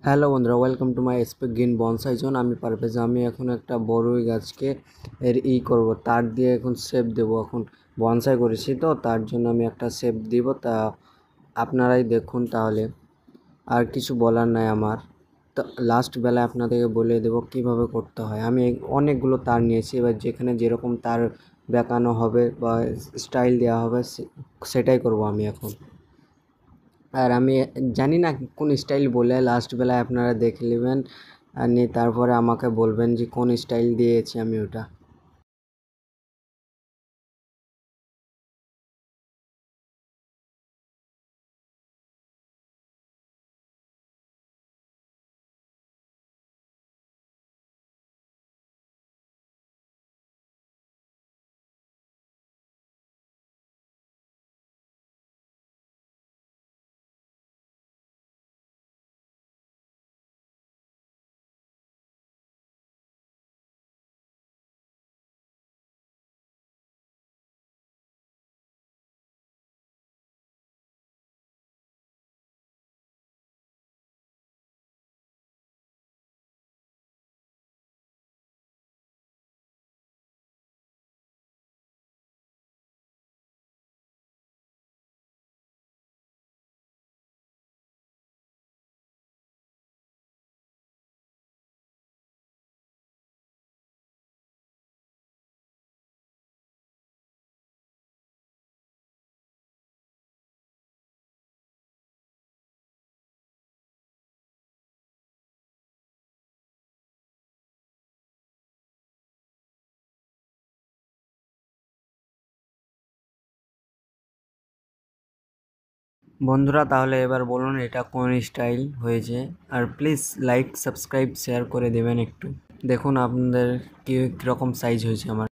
Hello বন্ধুরা, welcome to my spec green bonsai zone. আমি পারভেজ। আমি এখন একটা বড়ই গাছকে করব, তার দিয়ে এখন শেপ দেবো। এখন বনসাই করেছি তো তার জন্য আমি একটা শেপ দিব, তা আপনারাই দেখুন তাহলে। আর কিছু বলার নাই আমার। তো লাস্ট বেলায় আপনাদেরকে বলে দেবো কিভাবে করতে হয়। আমি অনেকগুলো তার নিয়েছি, এবার যেখানে যেরকম তার বেঁকানো হবে বা স্টাইল দেওয়া হবে সেটাই করব আমি এখন। আর আমি জানি না কোন স্টাইল বলে, লাস্ট বেলায় আপনারা দেখে নেবেন আর নিয়ে তারপরে আমাকে বলবেন যে কোন স্টাইল দিয়েছি আমি ওটা। বন্ধুরা তাহলে এবার বলুন এটা কোন স্টাইল হয়েছে। আর প্লিজ লাইক, সাবস্ক্রাইব, শেয়ার করে দেবেন একটু। দেখুন আপনাদের কীরকম সাইজ হয়েছে আমার।